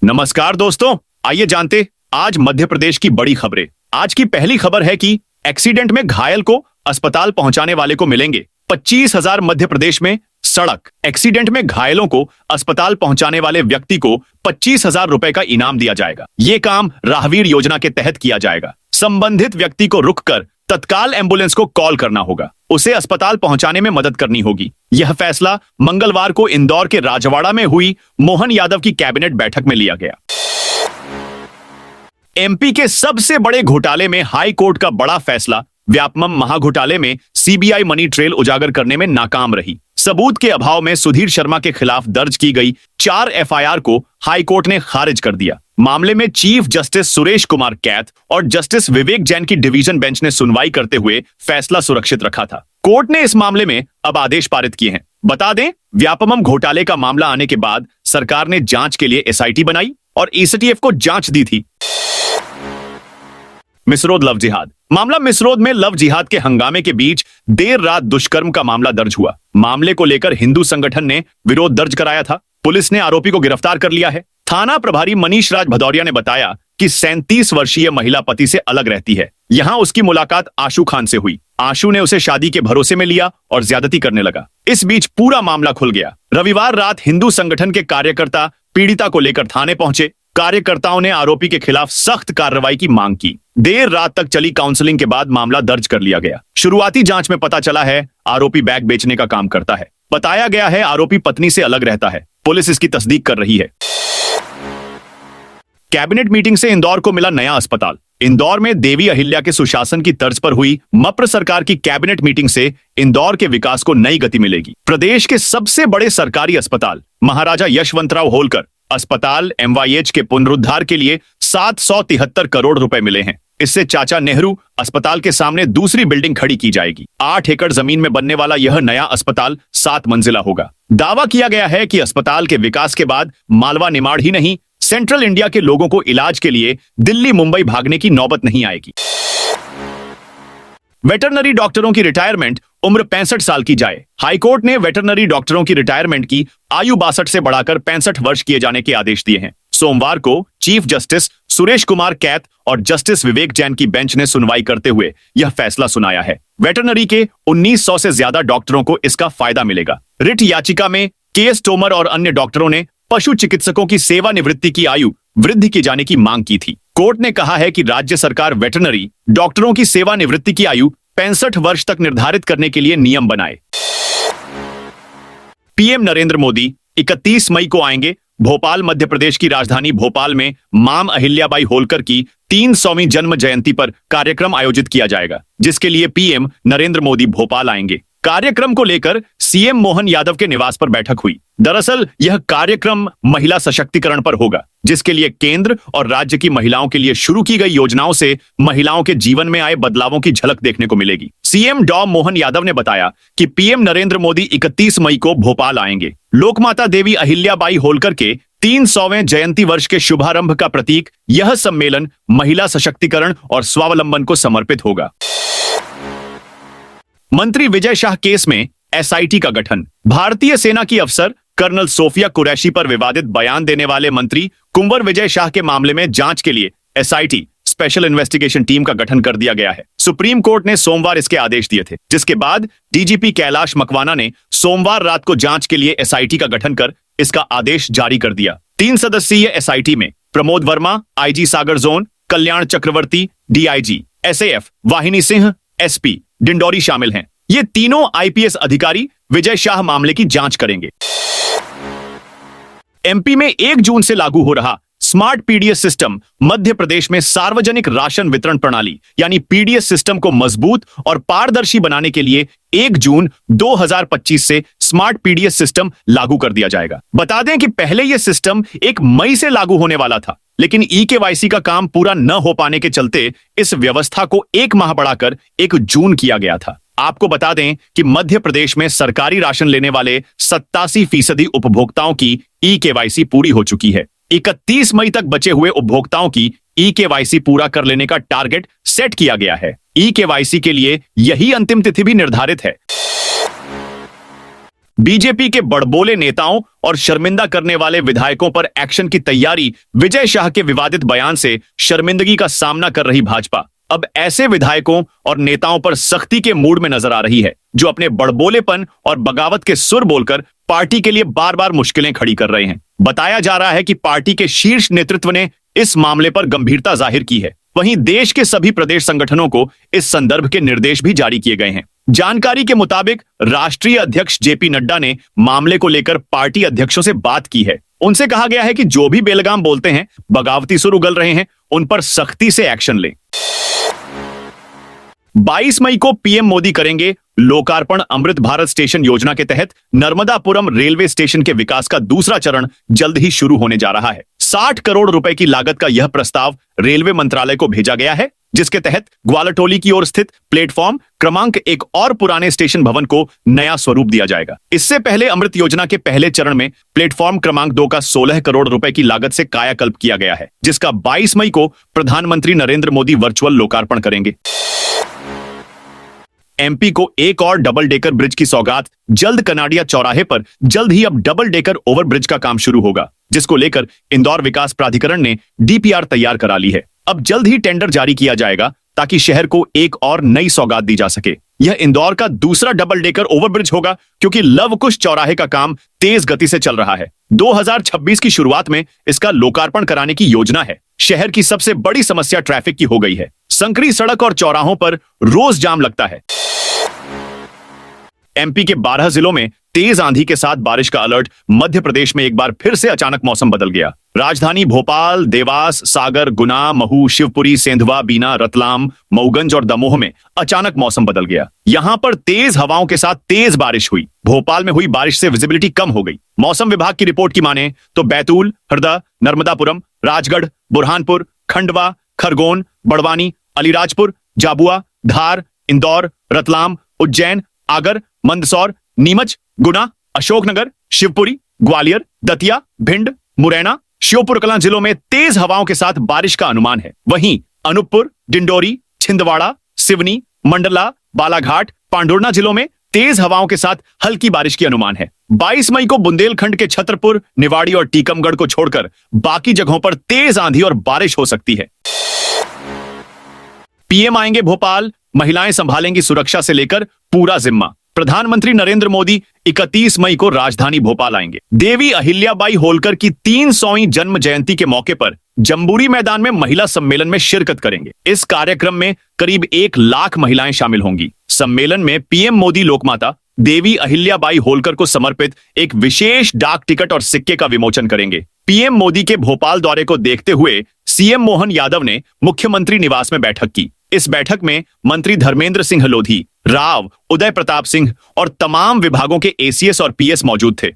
नमस्कार दोस्तों, आइए जानते आज मध्य प्रदेश की बड़ी खबरें। आज की पहली खबर है कि एक्सीडेंट में घायल को अस्पताल पहुंचाने वाले को मिलेंगे 25,000। मध्य प्रदेश में सड़क एक्सीडेंट में घायलों को अस्पताल पहुंचाने वाले व्यक्ति को 25,000 रुपए का इनाम दिया जाएगा। ये काम राहवीर योजना के तहत किया जाएगा। संबंधित व्यक्ति को रुककर तत्काल एम्बुलेंस को कॉल करना होगा, उसे अस्पताल पहुंचाने में मदद करनी होगी। यह फैसला मंगलवार को इंदौर के राजवाड़ा में हुई मोहन यादव की कैबिनेट बैठक में लिया गया। एमपी के सबसे बड़े घोटाले में हाई कोर्ट का बड़ा फैसला। व्यापमं महाघोटाले में सीबीआई मनी ट्रेल उजागर करने में नाकाम रही। सबूत के अभाव में सुधीर शर्मा के खिलाफ दर्ज की गई 4 एफआईआर को हाई कोर्ट ने खारिज कर दिया। मामले में चीफ जस्टिस सुरेश कुमार कैथ और जस्टिस विवेक जैन की डिवीजन बेंच ने सुनवाई करते हुए फैसला सुरक्षित रखा था। कोर्ट ने इस मामले में अब आदेश पारित किए हैं। बता दें, व्यापमं घोटाले का मामला आने के बाद सरकार ने जांच के लिए एसआईटी बनाई और एसीटीएफ को जांच दी थी। मिसरोद लव जिहाद मामला। मिसरोद में लव जिहाद के हंगामे के बीच देर रात दुष्कर्म का मामला दर्ज हुआ। मामले को लेकर हिंदू संगठन ने विरोध दर्ज कराया था। पुलिस ने आरोपी को गिरफ्तार कर लिया है। थाना प्रभारी मनीष राज भदौरिया ने बताया कि 37 वर्षीय महिला पति से अलग रहती है। यहाँ उसकी मुलाकात आशू खान से हुई। आशू ने उसे शादी के भरोसे में लिया और ज्यादती करने लगा। इस बीच पूरा मामला खुल गया। रविवार रात हिंदू संगठन के कार्यकर्ता पीड़िता को लेकर थाने पहुंचे। कार्यकर्ताओं ने आरोपी के खिलाफ सख्त कार्रवाई की मांग की। देर रात तक चली काउंसलिंग के बाद मामला दर्ज कर लिया गया। शुरुआती जांच में पता चला है आरोपी बैग बेचने का काम करता है। बताया गया है आरोपी पत्नी से अलग रहता है। पुलिस इसकी तस्दीक कर रही है। कैबिनेट मीटिंग से इंदौर को मिला नया अस्पताल। इंदौर में देवी अहिल्या के सुशासन की तर्ज पर हुई मप्र सरकार की कैबिनेट मीटिंग से इंदौर के विकास को नई गति मिलेगी। प्रदेश के सबसे बड़े सरकारी अस्पताल महाराजा यशवंतराव होलकर अस्पताल एमवाईएच के पुनरुद्धार के लिए 773 करोड़ रुपए मिले हैं। इससे चाचा नेहरू अस्पताल के सामने दूसरी बिल्डिंग खड़ी की जाएगी। 8 एकड़ जमीन में बनने वाला यह नया अस्पताल 7 मंजिला होगा। दावा किया गया है कि अस्पताल के विकास के बाद मालवा निमाड़ ही नहीं, सेंट्रल इंडिया के लोगों को इलाज के लिए दिल्ली मुंबई भागने की नौबत नहीं आएगी। वेटरनरी डॉक्टरों की रिटायरमेंट उम्र 65 साल की जाए। हाईकोर्ट ने वेटरनरी डॉक्टरों की रिटायरमेंट की आयु 62 से बढ़ाकर 65 वर्ष किए जाने के आदेश दिए हैं। सोमवार को चीफ जस्टिस सुरेश कुमार कैथ और जस्टिस विवेक जैन की बेंच ने सुनवाई करते हुए यह फैसला सुनाया है। वेटरनरी के 1900 से ज्यादा डॉक्टरों को इसका फायदा मिलेगा। रिट याचिका में केएस तोमर और अन्य डॉक्टरों ने पशु चिकित्सकों की सेवानिवृत्ति की आयु वृद्धि किए जाने की मांग की थी। कोर्ट ने कहा है कि राज्य सरकार वेटरनरी डॉक्टरों की सेवानिवृत्ति की आयु 65 वर्ष तक निर्धारित करने के लिए नियम बनाए। पीएम नरेंद्र मोदी 31 मई को आएंगे भोपाल। मध्य प्रदेश की राजधानी भोपाल में मां अहिल्याबाई होलकर की 300वीं जन्म जयंती पर कार्यक्रम आयोजित किया जाएगा, जिसके लिए पीएम नरेंद्र मोदी भोपाल आएंगे। कार्यक्रम को लेकर सीएम मोहन यादव के निवास पर बैठक हुई। दरअसल यह कार्यक्रम महिला सशक्तिकरण पर होगा, जिसके लिए केंद्र और राज्य की महिलाओं के लिए शुरू की गई योजनाओं से महिलाओं के जीवन में आए बदलावों की झलक देखने को मिलेगी। सीएम डॉ मोहन यादव ने बताया कि पीएम नरेंद्र मोदी 31 मई को भोपाल आएंगे। लोकमाता देवी अहिल्याबाई होलकर के 300वें जयंती वर्ष के शुभारंभ का प्रतीक यह सम्मेलन महिला सशक्तिकरण और स्वावलंबन को समर्पित होगा। मंत्री विजय शाह केस में एसआईटी का गठन। भारतीय सेना की अफसर कर्नल सोफिया कुरैशी पर विवादित बयान देने वाले मंत्री कुंवर विजय शाह के मामले में जांच के लिए एसआईटी स्पेशल इन्वेस्टिगेशन टीम का गठन कर दिया गया है। सुप्रीम कोर्ट ने सोमवार इसके आदेश दिए थे, जिसके बाद डीजीपी कैलाश मकवाना ने सोमवार रात को जांच के लिए एसआईटी का गठन कर इसका आदेश जारी कर दिया। 3 सदस्यीय एसआईटी में प्रमोद वर्मा आईजी सागर जोन, कल्याण चक्रवर्ती डीआईजी, एसएएफ वाहिनी सिंह एसपी डिंडोरी शामिल हैं। ये तीनों आईपीएस अधिकारी विजय शाह मामले की जांच करेंगे। एमपी में 1 जून से लागू हो रहा smart PDS system Madhya Pradesh में सार्वजनिक राशन वितरण प्रणाली यानी पीडीएस सिस्टम को मजबूत और पारदर्शी बनाने के लिए 1 जून 2025 से स्मार्ट पीडीएस सिस्टम लागू कर दिया जाएगा। बता दें कि पहले यह सिस्टम 1 मई से लागू होने वाला था, लेकिन ईकेवाईसी का काम पूरा न हो पाने के चलते इस व्यवस्था को 1 माह बढ़ाकर 1 जून किया गया था। आपको बता दें कि मध्य प्रदेश में सरकारी राशन लेने वाले 87% उपभोक्ताओं की ईकेवाईसी पूरी हो चुकी है। 31 मई तक बचे हुए उपभोक्ताओं की ईकेवाईसी पूरा कर लेने का टारगेट सेट किया गया है। ईकेवाईसी के लिए यही अंतिम तिथि भी निर्धारित है। बीजेपी के बड़बोले नेताओं और शर्मिंदा करने वाले विधायकों पर एक्शन की तैयारी। विजय शाह के विवादित बयान से शर्मिंदगी का सामना कर रही भाजपा अब ऐसे विधायकों और नेताओं पर सख्ती के मूड में नजर आ रही है जो अपने बड़बोलेपन और बगावत के सुर बोलकर पार्टी के लिए बार बार मुश्किलें खड़ी कर रहे हैं। बताया जा रहा है कि पार्टी के शीर्ष नेतृत्व ने इस मामले पर गंभीरता जाहिर की है। वहीं देश के सभी प्रदेश संगठनों को इस संदर्भ के निर्देश भी जारी किए गए हैं। जानकारी के मुताबिक राष्ट्रीय अध्यक्ष जेपी नड्डा ने मामले को लेकर पार्टी अध्यक्षों से बात की है। उनसे कहा गया है कि जो भी बेलगाम बोलते हैं, बगावती सुर उगल रहे हैं, उन पर सख्ती से एक्शन लें। 22 मई को पीएम मोदी करेंगे लोकार्पण। अमृत भारत स्टेशन योजना के तहत नर्मदापुरम रेलवे स्टेशन के विकास का दूसरा चरण जल्द ही शुरू होने जा रहा है। 60 करोड़ रुपए की लागत का यह प्रस्ताव रेलवे मंत्रालय को भेजा गया है, जिसके तहत ग्वालटोली की ओर स्थित प्लेटफॉर्म क्रमांक 1 और पुराने स्टेशन भवन को नया स्वरूप दिया जाएगा। इससे पहले अमृत योजना के पहले चरण में प्लेटफॉर्म क्रमांक 2 का 16 करोड़ रुपए की लागत से कायाकल्प किया गया है, जिसका 22 मई को प्रधानमंत्री नरेंद्र मोदी वर्चुअल लोकार्पण करेंगे। एमपी को एक और डबल डेकर ब्रिज की सौगात। जल्द कनाडिया चौराहे पर जल्द ही अब डबल डेकर ओवरब्रिज का काम शुरू होगा, जिसको लेकर इंदौर विकास प्राधिकरण ने डीपीआर तैयार करा ली है। अब जल्द ही टेंडर जारी किया जाएगा ताकि शहर को एक और नई सौगात दी जा सके। यह इंदौर का दूसरा डबल डेकर ओवरब्रिज होगा, क्योंकि लव कुश चौराहे का काम तेज गति से चल रहा है। 2026 की शुरुआत में इसका लोकार्पण कराने की योजना है। शहर की सबसे बड़ी समस्या ट्रैफिक की हो गई है। संकरी सड़क और चौराहों पर रोज जाम लगता है। एमपी के 12 जिलों में तेज आंधी के साथ बारिश का अलर्ट। मध्य प्रदेश में एक बार फिर से अचानक मौसम बदल गया। राजधानी भोपाल, देवास, सागर, गुना, महू, शिवपुरी, सेंधवा, बीना, रतलाम, मऊगंज और दमोह में अचानक मौसम बदल गया। यहां पर तेज हवाओं के साथ तेज बारिश हुई। भोपाल में हुई बारिश से विजिबिलिटी कम हो गई। मौसम विभाग की रिपोर्ट की माने तो बैतूल, हरदा, नर्मदापुरम, राजगढ़, बुरहानपुर, खंडवा, खरगोन, बड़वानी, अलीराजपुर, झाबुआ, धार, इंदौर, रतलाम, उज्जैन, आगर, मंदसौर, नीमच, गुना, अशोकनगर, शिवपुरी, ग्वालियर, दतिया, भिंड, मुरैना, श्योपुर कलां जिलों में तेज हवाओं के साथ बारिश का अनुमान है। वहीं अनूपपुर, डिंडोरी, छिंदवाड़ा, सिवनी, मंडला, बालाघाट, पांढुर्णा जिलों में तेज हवाओं के साथ हल्की बारिश की अनुमान है। 22 मई को बुंदेलखंड के छतरपुर, निवाड़ी और टीकमगढ़ को छोड़कर बाकी जगहों पर तेज आंधी और बारिश हो सकती है। पीएम आएंगे भोपाल, महिलाएं संभालेंगी सुरक्षा से लेकर पूरा जिम्मा। प्रधानमंत्री नरेंद्र मोदी 31 मई को राजधानी भोपाल आएंगे। देवी अहिल्याबाई होलकर की 300वीं जन्म जयंती के मौके पर जम्बूरी मैदान में महिला सम्मेलन में शिरकत करेंगे। इस कार्यक्रम में करीब 1 लाख महिलाएं शामिल होंगी। सम्मेलन में पीएम मोदी लोकमाता देवी अहिल्याबाई होलकर को समर्पित एक विशेष डाक टिकट और सिक्के का विमोचन करेंगे। पीएम मोदी के भोपाल दौरे को देखते हुए सीएम मोहन यादव ने मुख्यमंत्री निवास में बैठक की। इस बैठक में मंत्री धर्मेंद्र सिंह लोधी, राव, उदय प्रताप सिंह और तमाम विभागों के एसीएस और पीएस मौजूद थे।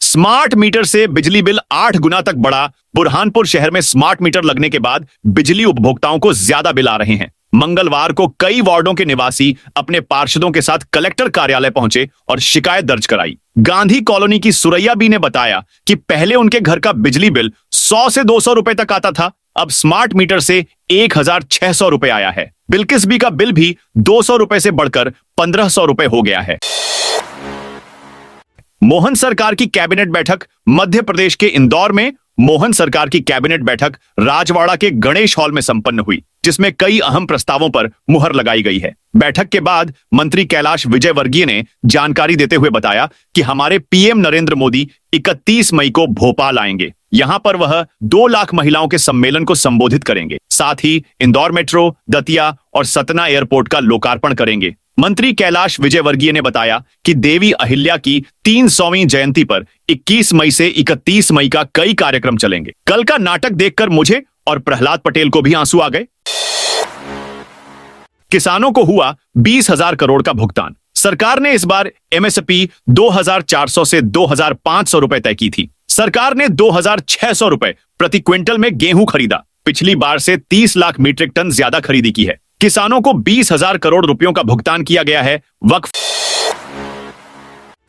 स्मार्ट मीटर से बिजली बिल 8 गुना तक बढ़ा। बुरहानपुर शहर में स्मार्ट मीटर लगने के बाद बिजली उपभोक्ताओं को ज्यादा बिल आ रहे हैं। मंगलवार को कई वार्डों के निवासी अपने पार्षदों के साथ कलेक्टर कार्यालय पहुंचे और शिकायत दर्ज कराई। गांधी कॉलोनी की सुरैया बी ने बताया कि पहले उनके घर का बिजली बिल 100 से 200 रुपए तक आता था, अब स्मार्ट मीटर से 1600 रुपए आया है। बिल्किस बी का बिल भी 200 रुपए से बढ़कर 1500 रुपए हो गया है। मोहन सरकार की कैबिनेट बैठक। मध्य प्रदेश के इंदौर में मोहन सरकार की कैबिनेट बैठक राजवाड़ा के गणेश हॉल में संपन्न हुई, जिसमें कई अहम प्रस्तावों पर मुहर लगाई गई है। बैठक के बाद मंत्री कैलाश विजयवर्गीय ने जानकारी देते हुए बताया कि हमारे पीएम नरेंद्र मोदी 31 मई को भोपाल आएंगे। यहां पर वह 2 लाख महिलाओं के सम्मेलन को संबोधित करेंगे। साथ ही इंदौर मेट्रो, दतिया और सतना एयरपोर्ट का लोकार्पण करेंगे। मंत्री कैलाश विजयवर्गीय ने बताया कि देवी अहिल्या की 300वीं जयंती पर 21 मई से 31 मई का कई कार्यक्रम चलेंगे। कल का नाटक देखकर मुझे और प्रहलाद पटेल को भी आंसू आ गए। किसानों को हुआ 20,000 करोड़ का भुगतान। सरकार ने इस बार एमएसपी 2,400 से 2,500 रुपए तय की थी। सरकार ने 2,600 रुपए प्रति क्विंटल में गेहूं खरीदा। पिछली बार से 30 लाख मीट्रिक टन ज्यादा खरीदी की है। किसानों को 20,000 करोड़ रुपयों का भुगतान किया गया है। वक्फ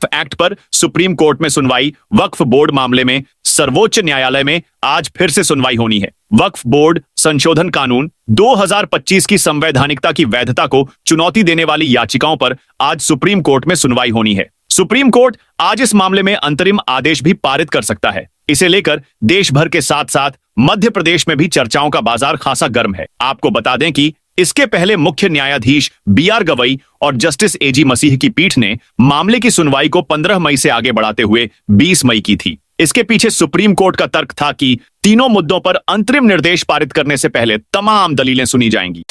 एक्ट पर सुप्रीम कोर्ट में सुनवाई। वक्फ बोर्ड मामले में सर्वोच्च न्यायालय में आज फिर से सुनवाई होनी है। वक्फ बोर्ड संशोधन कानून 2025 की संवैधानिकता की वैधता को चुनौती देने वाली याचिकाओं पर आज सुप्रीम कोर्ट में सुनवाई होनी है। सुप्रीम कोर्ट आज इस मामले में अंतरिम आदेश भी पारित कर सकता है। इसे लेकर देश भर के साथ साथ मध्य प्रदेश में भी चर्चाओं का बाजार खासा गर्म है। आपको बता दें कि इसके पहले मुख्य न्यायाधीश BR गवई और जस्टिस AG मसीह की पीठ ने मामले की सुनवाई को 15 मई से आगे बढ़ाते हुए 20 मई की थी। इसके पीछे सुप्रीम कोर्ट का तर्क था कि तीनों मुद्दों पर अंतरिम निर्देश पारित करने से पहले तमाम दलीलें सुनी जाएंगी।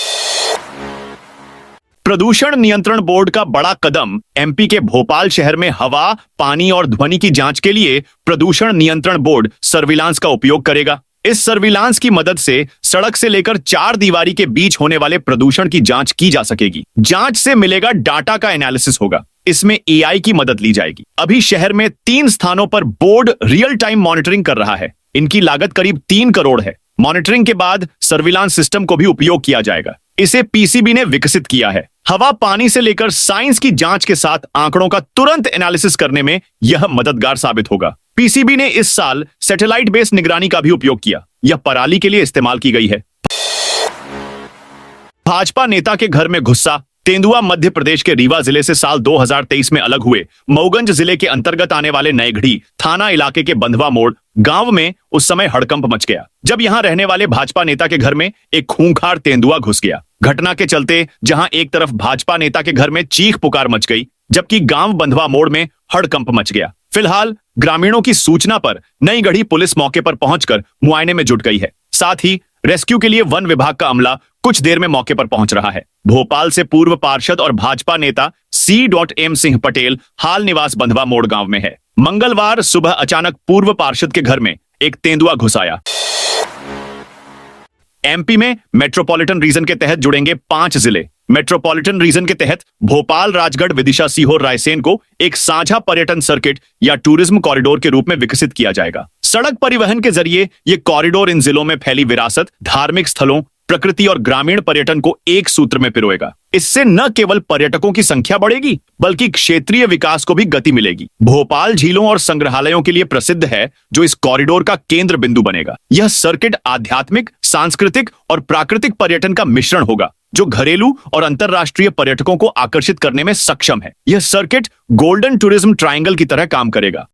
प्रदूषण नियंत्रण बोर्ड का बड़ा कदम। MP के भोपाल शहर में हवा, पानी और ध्वनि की जांच के लिए प्रदूषण नियंत्रण बोर्ड सर्विलांस का उपयोग करेगा। इस सर्विलांस की मदद से सड़क से लेकर चार दीवारी के बीच होने वाले प्रदूषण की जांच की जा सकेगी। जांच से मिलेगा डाटा का एनालिसिस होगा। इसमें AI की मदद ली जाएगी। अभी शहर में 3 स्थानों पर बोर्ड रियल टाइम मॉनिटरिंग कर रहा है। इनकी लागत करीब 3 करोड़ है। मॉनिटरिंग के बाद सर्विलांस सिस्टम को भी उपयोग किया जाएगा। इसे PCB ने विकसित किया है। हवा, पानी से लेकर साइंस की जांच के साथ आंकड़ों का तुरंत एनालिसिस करने में यह मददगार साबित होगा। PCB ने इस साल सैटेलाइट बेस्ड निगरानी का भी उपयोग किया। यह पराली के लिए इस्तेमाल की गई है। भाजपा नेता के घर में गुस्सा। तेंदुआ मध्य प्रदेश के रीवा जिले से साल 2023 में अलग हुए मऊगंज जिले के अंतर्गत आने वाले नयगढ़ी थाना इलाके के बंधवा मोड़ गांव में उस समय हड़कंप मच गया जब यहां रहने वाले भाजपा नेता के घर में एक खूंखार तेंदुआ घुस गया। घटना के चलते जहां एक तरफ भाजपा नेता के घर में चीख पुकार मच गई, जबकि गांव बंधवा मोड़ में हड़कंप मच गया। फिलहाल ग्रामीणों की सूचना पर नईगढ़ी पुलिस मौके पर पहुंचकर मुआयने में जुट गई है। साथ ही रेस्क्यू के लिए वन विभाग का अमला कुछ देर में मौके पर पहुंच रहा है। भोपाल से पूर्व पार्षद और भाजपा नेता C.M. सिंह पटेल हाल निवास बंधवा मोड़ गांव में है। मंगलवार सुबह अचानक पूर्व पार्षद के घर में एक तेंदुआ घुस आया। MP में मेट्रोपॉलिटन रीजन के तहत जुड़ेंगे 5 जिले। मेट्रोपॉलिटन रीजन के तहत भोपाल, राजगढ़, विदिशा, सीहोर, रायसेन को एक साझा पर्यटन सर्किट या टूरिज्म कॉरिडोर के रूप में विकसित किया जाएगा। सड़क परिवहन के जरिए ये कॉरिडोर इन जिलों में फैली विरासत, धार्मिक स्थलों, प्रकृति और ग्रामीण पर्यटन को एक सूत्र में पिरोएगा। इससे न केवल पर्यटकों की संख्या बढ़ेगी बल्कि क्षेत्रीय विकास को भी गति मिलेगी। भोपाल झीलों और संग्रहालयों के लिए प्रसिद्ध है, जो इस कॉरिडोर का केंद्र बिंदु बनेगा। यह सर्किट आध्यात्मिक, सांस्कृतिक और प्राकृतिक पर्यटन का मिश्रण होगा, जो घरेलू और अंतर्राष्ट्रीय पर्यटकों को आकर्षित करने में सक्षम है। यह सर्किट गोल्डन टूरिज्म ट्रायंगल की तरह काम करेगा।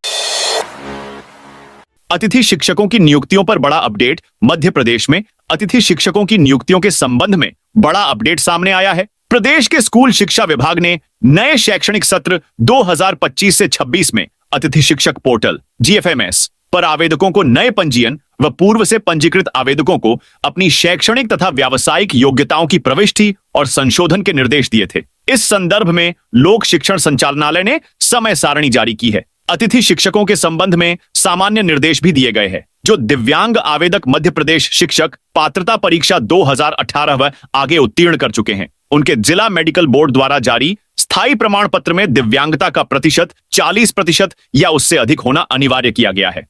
अतिथि शिक्षकों की नियुक्तियों पर बड़ा अपडेट। मध्य प्रदेश में अतिथि शिक्षकों की नियुक्तियों के संबंध में बड़ा अपडेट सामने आया है। प्रदेश के स्कूल शिक्षा विभाग ने नए शैक्षणिक सत्र 2025 से 26 में अतिथि शिक्षक पोर्टल GFMS पर आवेदकों को नए पंजीयन व पूर्व से पंजीकृत आवेदकों को अपनी शैक्षणिक तथा व्यावसायिक योग्यताओं की प्रविष्टि और संशोधन के निर्देश दिए थे। इस संदर्भ में लोक शिक्षण संचालनालय ने समय सारणी जारी की है। अतिथि शिक्षकों के संबंध में सामान्य निर्देश भी दिए गए हैं। जो दिव्यांग आवेदक मध्य प्रदेश शिक्षक पात्रता परीक्षा 2018 व आगे उत्तीर्ण कर चुके हैं, उनके जिला मेडिकल बोर्ड द्वारा जारी स्थायी प्रमाण पत्र में दिव्यांगता का प्रतिशत 40% या उससे अधिक होना अनिवार्य किया गया है।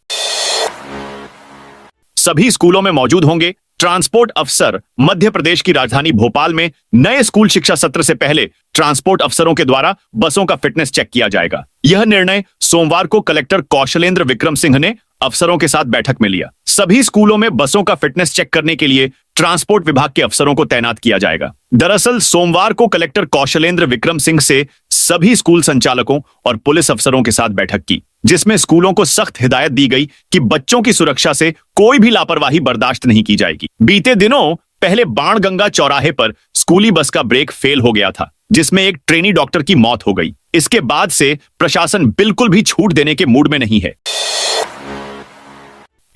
सभी स्कूलों में मौजूद होंगे ट्रांसपोर्ट अफसर। मध्य प्रदेश की राजधानी भोपाल में नए स्कूल शिक्षा सत्र से पहले ट्रांसपोर्ट अफसरों के द्वारा बसों का फिटनेस चेक किया जाएगा। यह निर्णय सोमवार को कलेक्टर कौशलेंद्र विक्रम सिंह ने अफसरों के साथ बैठक में लिया। सभी स्कूलों में बसों का फिटनेस चेक करने के लिए ट्रांसपोर्ट विभाग के अफसरों को तैनात किया जाएगा। दरअसल सोमवार को कलेक्टर कौशलेंद्र विक्रम सिंह से सभी स्कूल संचालकों और पुलिस अफसरों के साथ बैठक की, जिसमें स्कूलों को सख्त हिदायत दी गई कि बच्चों की सुरक्षा से कोई भी लापरवाही बर्दाश्त नहीं की जाएगी। बीते दिनों पहले बाणगंगा चौराहे पर स्कूली बस का ब्रेक फेल हो गया था, जिसमें एक ट्रेनी डॉक्टर की मौत हो गई। इसके बाद से प्रशासन बिल्कुल भी छूट देने के मूड में नहीं है।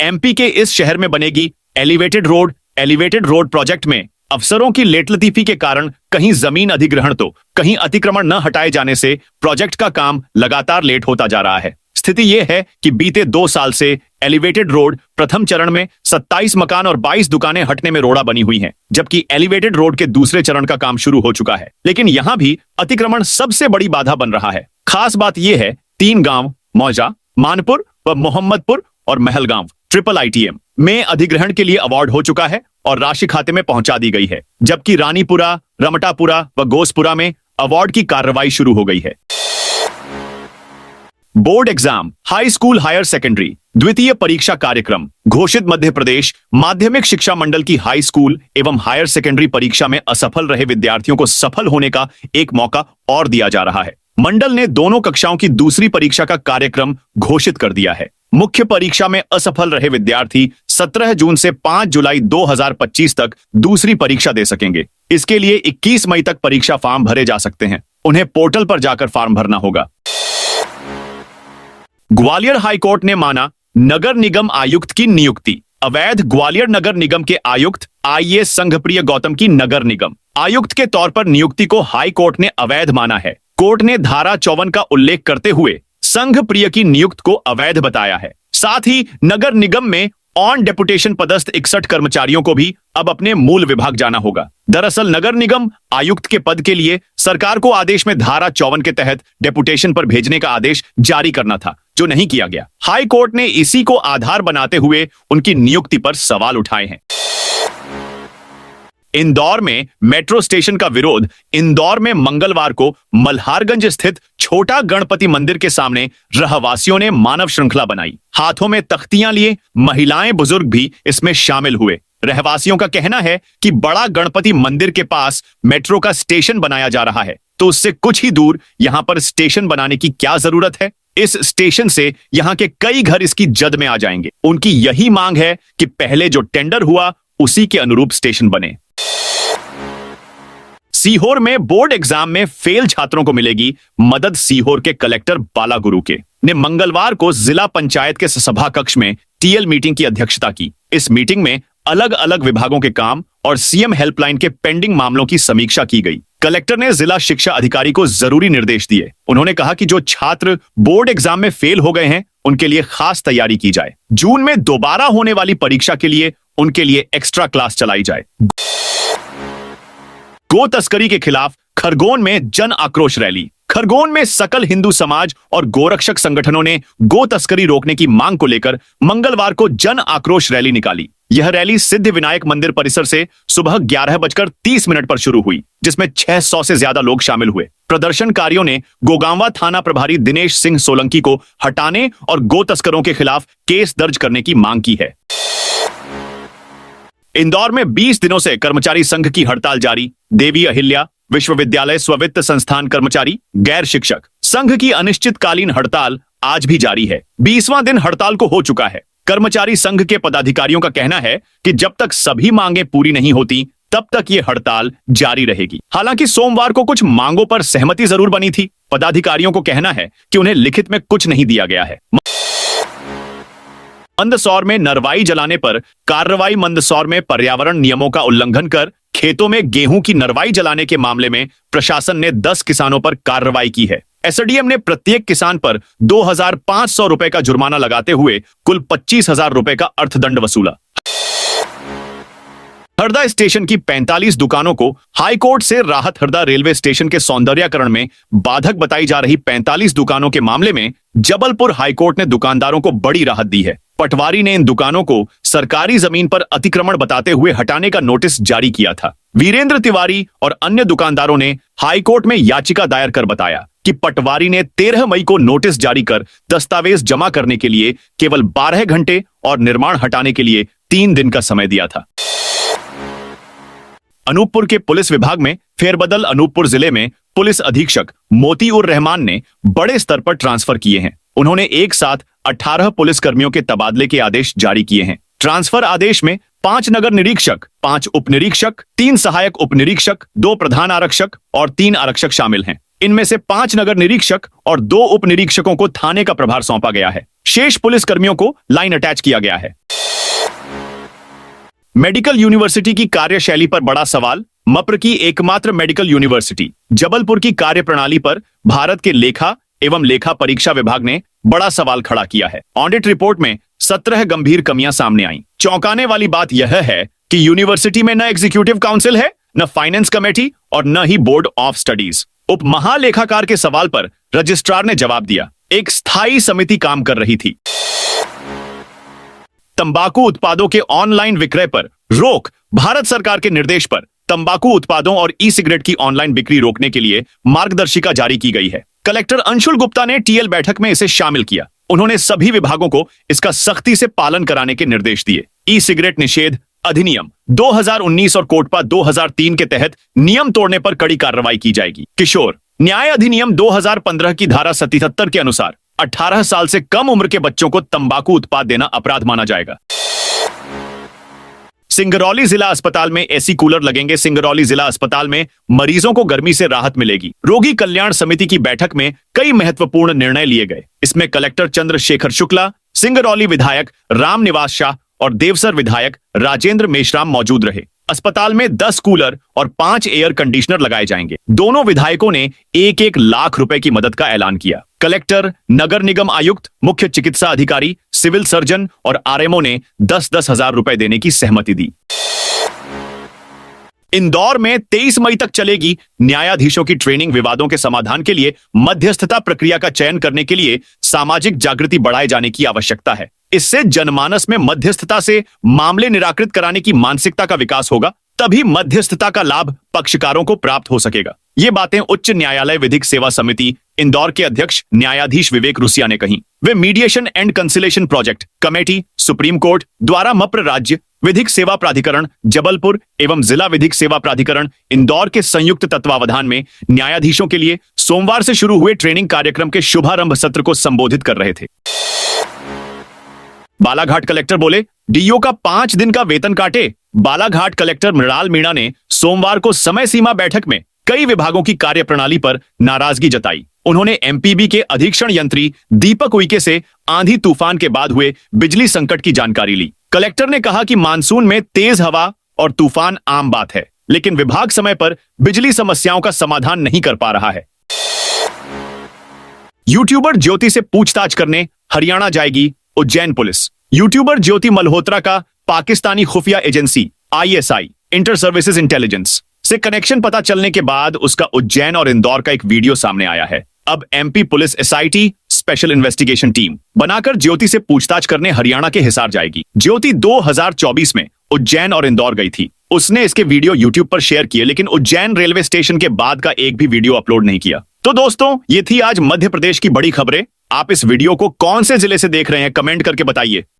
MP के इस शहर में बनेगी elevated road. Elevated road project में अफसरों की लेटलतीफी के कारण कहीं जमीन अधिग्रहण तो कहीं अतिक्रमण न हटाए जाने से प्रोजेक्ट का काम लगातार लेट होता जा रहा है। स्थिति यह है कि बीते 2 साल से एलिवेटेड रोड प्रथम चरण में 27 मकान और 22 दुकानें हटने में रोड़ा बनी हुई हैं, जबकि एलिवेटेड रोड के दूसरे चरण का काम शुरू हो चुका है। लेकिन यहां भी अतिक्रमण सबसे बड़ी बाधा बन रहा है। खास बात यह है 3 गांव मौजा, मानपुर व मोहम्मदपुर और महलगांव IIITM में अधिग्रहण के लिए अवार्ड हो चुका है और राशि खाते में पहुंचा दी गई है, जबकि रानीपुरा, रमटापुरा व गोसपुरा में अवार्ड की कार्रवाई शुरू हो गई है। Board exam, high school higher secondary द्वितीय परीक्षा कार्यक्रम घोषित। मध्य प्रदेश माध्यमिक शिक्षा मंडल की हाई स्कूल एवं हायर सेकेंडरी परीक्षा में असफल रहे विद्यार्थियों को सफल होने का एक मौका और दिया जा रहा है। मंडल ने दोनों कक्षाओं की दूसरी परीक्षा का कार्यक्रम घोषित कर दिया है। मुख्य परीक्षा में असफल रहे विद्यार्थी 17 जून से 5 जुलाई 2025 तक दूसरी परीक्षा दे सकेंगे। इसके लिए 21 मई तक परीक्षा फॉर्म भरे जा सकते हैं। उन्हें पोर्टल पर जाकर फॉर्म भरना होगा। ग्वालियर हाईकोर्ट ने माना नगर निगम आयुक्त की नियुक्ति। अवैध ग्वालियर नगर निगम के आयुक्त आईएएस संघप्रिय गौतम की नगर निगम आयुक्त के तौर पर नियुक्ति को हाई कोर्ट ने अवैध माना है। कोर्ट ने धारा 54 का उल्लेख करते हुए संघ प्रिय की नियुक्ति को अवैध बताया है। साथ ही नगर निगम में ऑन डेपुटेशन पदस्थ 61 कर्मचारियों को भी अब अपने मूल विभाग जाना होगा। दरअसल नगर निगम आयुक्त के पद के लिए सरकार को आदेश में धारा 54 के तहत डेपुटेशन पर भेजने का आदेश जारी करना था, जो नहीं किया गया। हाई कोर्ट ने इसी को आधार बनाते हुए उनकी नियुक्ति पर सवाल उठाए हैं। इंदौर में मेट्रो स्टेशन का विरोध। इंदौर में मंगलवार को मल्हारगंज स्थित छोटा गणपति मंदिर के सामने रहवासियों ने मानव श्रृंखला बनाई। हाथों में तख्तियां लिए महिलाएं बुजुर्ग भी इसमें शामिल हुए। रहवासियों का कहना है कि बड़ा गणपति मंदिर के पास मेट्रो का स्टेशन बनाया जा रहा है, तो उससे कुछ ही दूर यहां पर स्टेशन बनाने की क्या जरूरत है। इस स्टेशन से यहां के कई घर इसकी जद में आ जाएंगे। उनकी यही मांग है कि पहले जो टेंडर हुआ उसी के अनुरूप स्टेशन बने। सीहोर में बोर्ड एग्जाम में फेल छात्रों को मिलेगी मदद। सीहोर के कलेक्टर बालागुरु के ने मंगलवार को जिला पंचायत के सभा कक्ष में टीएल मीटिंग की अध्यक्षता की। इस मीटिंग में अलग अलग विभागों के काम और सीएम हेल्पलाइन के पेंडिंग मामलों की समीक्षा की गई। कलेक्टर ने जिला शिक्षा अधिकारी को जरूरी निर्देश दिए। उन्होंने कहा कि जो छात्र बोर्ड एग्जाम में फेल हो गए हैं उनके लिए खास तैयारी की जाए। जून में दोबारा होने वाली परीक्षा के लिए उनके लिए एक्स्ट्रा क्लास चलाई जाए। गो तस्करी के खिलाफ खरगोन में जन आक्रोश रैली। खरगोन में सकल हिंदू समाज और गोरक्षक संगठनों ने गो तस्करी रोकने की मांग को लेकर मंगलवार को जन आक्रोश रैली निकाली। यह रैली सिद्ध विनायक मंदिर परिसर से सुबह 11:30 पर शुरू हुई, जिसमें 600 से ज्यादा लोग शामिल हुए। प्रदर्शनकारियों ने गोगांवा थाना प्रभारी दिनेश सिंह सोलंकी को हटाने और गो तस्करों के खिलाफ केस दर्ज करने की मांग की है। इंदौर में 20 दिनों से कर्मचारी संघ की हड़ताल जारी। देवी अहिल्या विश्वविद्यालय स्ववित्त संस्थान कर्मचारी गैर शिक्षक संघ की अनिश्चितकालीन हड़ताल आज भी जारी है। 20वां दिन हड़ताल को हो चुका है। कर्मचारी संघ के पदाधिकारियों का कहना है कि जब तक सभी मांगे पूरी नहीं होती तब तक ये हड़ताल जारी रहेगी। हालांकि सोमवार को कुछ मांगों पर सहमति जरूर बनी थी। पदाधिकारियों को कहना है कि उन्हें लिखित में कुछ नहीं दिया गया है। मंदसौर में नरवाई जलाने पर कार्रवाई। मंदसौर में पर्यावरण नियमों का उल्लंघन कर खेतों में गेहूं की नरवाई जलाने के मामले में प्रशासन ने 10 किसानों पर कार्रवाई की है। एसडीएम ने प्रत्येक किसान पर 2,500 रुपए का जुर्माना लगाते हुए कुल 25,000 रुपए का अर्थदंड वसूला। हरदा स्टेशन की 45 दुकानों को हाईकोर्ट से राहत। हरदा रेलवे स्टेशन के सौंदर्यीकरण में बाधक बताई जा रही 45 दुकानों के मामले में जबलपुर हाईकोर्ट ने दुकानदारों को बड़ी राहत दी है। पटवारी ने इन दुकानों को सरकारी जमीन पर अतिक्रमण बताते हुए हटाने का नोटिस जारी किया था। वीरेंद्र तिवारी और अन्य दुकानदारों ने हाईकोर्ट में याचिका दायर कर बताया कि पटवारी ने 13 मई को नोटिस जारी कर दस्तावेज जमा करने के लिए केवल 12 घंटे और निर्माण हटाने के लिए 3 दिन का समय दिया था। अनूपपुर के पुलिस विभाग में फेरबदल। अनूपपुर जिले में पुलिस अधीक्षक मोतीउर रहमान ने बड़े स्तर पर ट्रांसफर किए हैं। उन्होंने एक साथ 18 पुलिस कर्मियों के तबादले के आदेश जारी किए हैं। ट्रांसफर आदेश में 5 नगर निरीक्षक, 5 उप निरीक्षक, 3 सहायक उप निरीक्षक, 2 प्रधान आरक्षक और 3 आरक्षक शामिल हैं। इनमें से 5 नगर निरीक्षक और 2 उप निरीक्षकों को थाने का प्रभार सौंपा गया है। शेष पुलिस कर्मियों को लाइन अटैच किया गया है। मेडिकल यूनिवर्सिटी की कार्यशैली पर बड़ा सवाल। मप्र की एकमात्र मेडिकल यूनिवर्सिटी जबलपुर की कार्यप्रणाली पर भारत के लेखा एवं लेखा परीक्षा विभाग ने बड़ा सवाल खड़ा किया है। ऑडिट रिपोर्ट में 17 गंभीर कमियां सामने आईं। चौंकाने वाली बात यह है कि यूनिवर्सिटी में न एग्जीक्यूटिव काउंसिल है, न फाइनेंस कमेटी और न ही बोर्ड ऑफ स्टडीज। उप महालेखाकार के सवाल पर रजिस्ट्रार ने जवाब दिया, एक स्थायी समिति काम कर रही थी। तंबाकू उत्पादों के ऑनलाइन विक्रय पर रोक। भारत सरकार के निर्देश पर तंबाकू उत्पादों और ई सिगरेट की ऑनलाइन बिक्री रोकने के लिए मार्गदर्शिका जारी की गई है। कलेक्टर अंशुल गुप्ता ने टीएल बैठक में इसे शामिल किया। उन्होंने सभी विभागों को इसका सख्ती से पालन कराने के निर्देश दिए। ई सिगरेट निषेध अधिनियम 2019 और कोटपा 2003 के तहत नियम तोड़ने पर कड़ी कार्रवाई की जाएगी। किशोर न्याय अधिनियम 2015 की धारा 77 के अनुसार 18 साल से कम उम्र के बच्चों को तंबाकू उत्पाद देना अपराध माना जाएगा। सिंगरौली जिला अस्पताल में एसी कूलर लगेंगे। सिंगरौली जिला अस्पताल में मरीजों को गर्मी से राहत मिलेगी। रोगी कल्याण समिति की बैठक में कई महत्वपूर्ण निर्णय लिए गए। इसमें कलेक्टर चंद्रशेखर शुक्ला, सिंगरौली विधायक रामनिवास शाह और देवसर विधायक राजेंद्र मेश्राम मौजूद रहे। अस्पताल में 10 कूलर और 5 एयर कंडीशनर लगाए जाएंगे। दोनों विधायकों ने 1-1 लाख रुपए की मदद का ऐलान किया। कलेक्टर, नगर निगम आयुक्त, मुख्य चिकित्सा अधिकारी, सिविल सर्जन और आरएमओ ने 10-10 हजार रुपए देने की सहमति दी। इंदौर में 23 मई तक चलेगी न्यायाधीशों की ट्रेनिंग। विवादों के समाधान के लिए मध्यस्थता प्रक्रिया का चयन करने के लिए सामाजिक जागृति बढ़ाए जाने की आवश्यकता है। इससे जनमानस में मध्यस्थता से मामले निराकृत कराने की मानसिकता का विकास होगा, तभी मध्यस्थता का लाभ पक्षकारों को प्राप्त हो सकेगा। ये बातें उच्च न्यायालय विधिक सेवा समिति इंदौर के अध्यक्ष न्यायाधीश विवेक रुसिया ने कही। वे mediation and conciliation project committee, Supreme Court द्वारा मप्र राज्य विधिक सेवा प्राधिकरण जबलपुर एवं जिला विधिक सेवा प्राधिकरण इंदौर के संयुक्त तत्वावधान में न्यायाधीशों के लिए सोमवार से शुरू हुए ट्रेनिंग कार्यक्रम के शुभारंभ सत्र को संबोधित कर रहे थे। बालाघाट कलेक्टर बोले, डीओ का 5 दिन का वेतन काटे। बालाघाट कलेक्टर मृणाल मीणा ने सोमवार को समय सीमा बैठक में कई विभागों की कार्यप्रणाली पर नाराजगी जताई। उन्होंने एमपीबी के अधीक्षण यंत्री दीपक उइके से आंधी तूफान के बाद हुए बिजली संकट की जानकारी ली। कलेक्टर ने कहा कि मानसून में तेज हवा और तूफान आम बात है, लेकिन विभाग समय पर बिजली समस्याओं का समाधान नहीं कर पा रहा है। यूट्यूबर ज्योति से पूछताछ करने हरियाणा जाएगी उज्जैन पुलिस। यूट्यूबर ज्योति मल्होत्रा का पाकिस्तानी खुफिया agency ISI inter services intelligence से कनेक्शन पता चलने के बाद उसका उज्जैन और इंदौर का एक वीडियो सामने आया है। अब MP police SIT special investigation team बनाकर ज्योति से पूछताछ करने हरियाणा के हिसार जाएगी। ज्योति 2024 में उज्जैन और इंदौर गई थी। उसने इसके वीडियो यूट्यूब पर शेयर किए, लेकिन उज्जैन रेलवे स्टेशन के बाद का एक भी वीडियो अपलोड नहीं किया। तो दोस्तों, ये थी आज मध्य प्रदेश की बड़ी खबरें। आप इस वीडियो को कौन से जिले से देख रहे हैं, कमेंट करके बताइए।